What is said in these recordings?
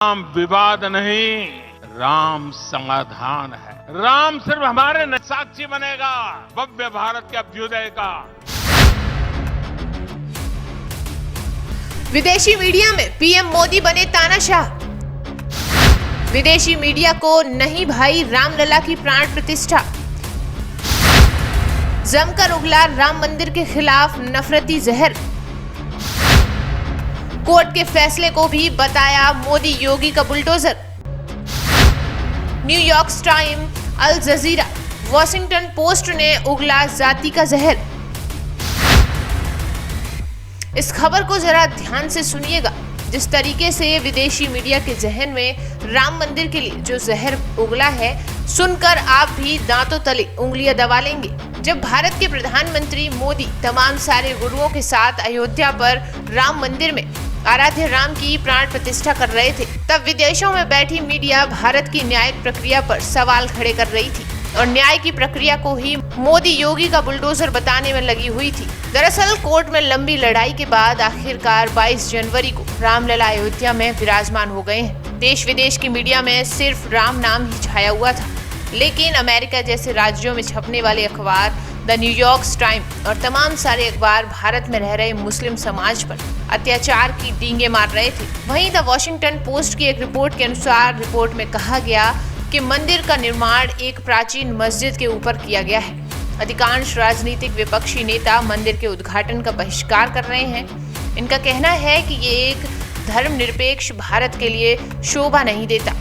राम विवाद नहीं, राम समाधान है। राम सिर्फ हमारे साक्षी बनेगा भव्य भारत के अभ्युदय का। विदेशी मीडिया में पीएम मोदी बने तानाशाह। विदेशी मीडिया को नहीं भाई रामलला की प्राण प्रतिष्ठा। जमकर उगला राम मंदिर के खिलाफ नफरती जहर। कोर्ट के फैसले को भी बताया मोदी योगी का बुलडोजर। न्यूयॉर्क टाइम्स, अल जजीरा, वॉशिंगटन पोस्ट ने उगला जाति का जहर। इस खबर को जरा ध्यान से सुनिएगा। जिस तरीके से विदेशी मीडिया के जहन में राम मंदिर के लिए जो जहर उगला है, सुनकर आप भी दांतों तले उंगलियां दबा लेंगे। जब भारत के प्रधानमंत्री मोदी तमाम सारे गुरुओं के साथ अयोध्या पर राम मंदिर में आराध्य राम की प्राण प्रतिष्ठा कर रहे थे, तब विदेशों में बैठी मीडिया भारत की न्यायिक प्रक्रिया पर सवाल खड़े कर रही थी और न्याय की प्रक्रिया को ही मोदी योगी का बुलडोजर बताने में लगी हुई थी। दरअसल कोर्ट में लंबी लड़ाई के बाद आखिरकार 22 जनवरी को रामलला अयोध्या में विराजमान हो गए हैं। देश विदेश की मीडिया में सिर्फ राम नाम ही छाया हुआ था, लेकिन अमेरिका जैसे राज्यों में छपने वाले अखबार, द न्यूयॉर्क टाइम्स और तमाम सारे अखबार भारत में रह रहे मुस्लिम समाज पर अत्याचार की डींगे मार रहे थे। वहीं द वॉशिंगटन पोस्ट की एक रिपोर्ट के अनुसार रिपोर्ट में कहा गया कि मंदिर का निर्माण एक प्राचीन मस्जिद के ऊपर किया गया है। अधिकांश राजनीतिक विपक्षी नेता मंदिर के उद्घाटन का बहिष्कार कर रहे हैं। इनका कहना है कि ये एक धर्मनिरपेक्ष भारत के लिए शोभा नहीं देता।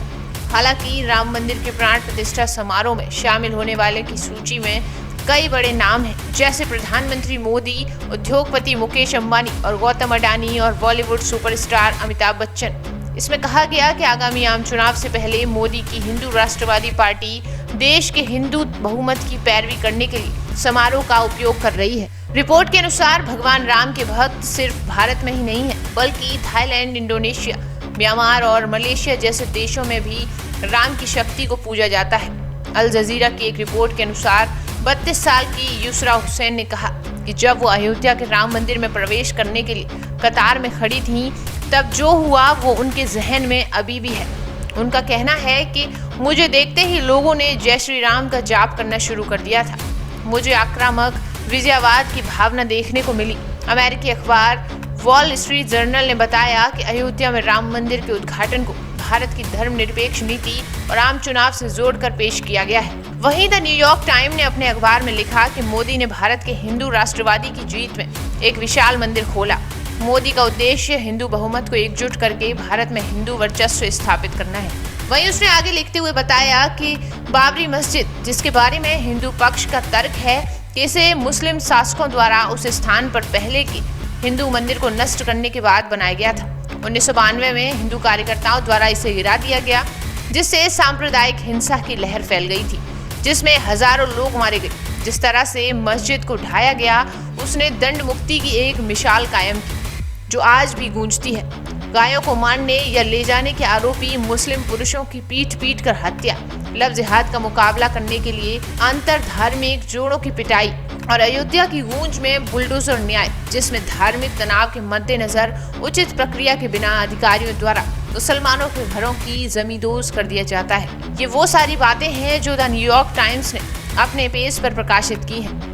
हालांकि राम मंदिर के प्राण प्रतिष्ठा समारोह में शामिल होने वाले की सूची में कई बड़े नाम हैं, जैसे प्रधानमंत्री मोदी, उद्योगपति मुकेश अंबानी और गौतम अडानी और बॉलीवुड सुपरस्टार अमिताभ बच्चन। इसमें कहा गया कि आगामी आम चुनाव से पहले मोदी की हिंदू राष्ट्रवादी पार्टी देश के हिंदू बहुमत की पैरवी करने के लिए समारोह का उपयोग कर रही है। रिपोर्ट के अनुसार भगवान राम के भक्त सिर्फ भारत में ही नहीं है, बल्कि थाईलैंड, इंडोनेशिया, म्यांमार और मलेशिया जैसे देशों में भी राम की शक्ति को पूजा जाता है। अल जजीरा की एक रिपोर्ट के अनुसार 32 साल की युसरा हुसैन ने कहा कि जब वो अयोध्या के राम मंदिर में प्रवेश करने के लिए कतार में खड़ी थीं, तब जो हुआ वो उनके जहन में अभी भी है। उनका कहना है कि मुझे देखते ही लोगों ने जय श्री राम का जाप करना शुरू कर दिया था। मुझे आक्रामक विजयवाद की भावना देखने को मिली। अमेरिकी अखबार वॉल स्ट्रीट जर्नल ने बताया कि अयोध्या में राम मंदिर के उद्घाटन को भारत की धर्मनिरपेक्ष नीति और आम चुनाव से जोड़कर पेश किया गया है। वहीं द न्यूयॉर्क टाइम्स ने अपने अखबार में लिखा कि मोदी ने भारत के हिंदू राष्ट्रवादी की जीत में एक विशाल मंदिर खोला। मोदी का उद्देश्य हिंदू बहुमत को एकजुट करके भारत में हिंदू वर्चस्व स्थापित करना है। वहीं उसने आगे लिखते हुए बताया कि बाबरी मस्जिद, जिसके बारे में हिंदू पक्ष का तर्क है कि इसे मुस्लिम शासकों द्वारा उस स्थान पर पहले की हिंदू मंदिर को नष्ट करने के बाद बनाया गया था। 1992 में हिंदू कार्यकर्ताओं द्वारा इसे गिरा दिया गया, जिससे सांप्रदायिक हिंसा की लहर फैल गई थी, जिसमें हजारों लोग मारे गए। जिस तरह से मस्जिद को ढाया गया, उसने दंड मुक्ति की एक मिसाल कायम की, जो आज भी गूंजती है। गायों को मारने या ले जाने के आरोपी मुस्लिम पुरुषों की पीट पीट कर हत्या, लव जिहाद का मुकाबला करने के लिए अंतर धार्मिक जोड़ों की पिटाई और अयोध्या की गूंज में बुलडोजर न्याय, जिसमें धार्मिक तनाव के मद्देनजर उचित प्रक्रिया के बिना अधिकारियों द्वारा मुसलमानों के घरों की जमींदोज कर दिया जाता है। ये वो सारी बातें हैं जो द न्यूयॉर्क टाइम्स ने अपने पेज पर प्रकाशित की हैं।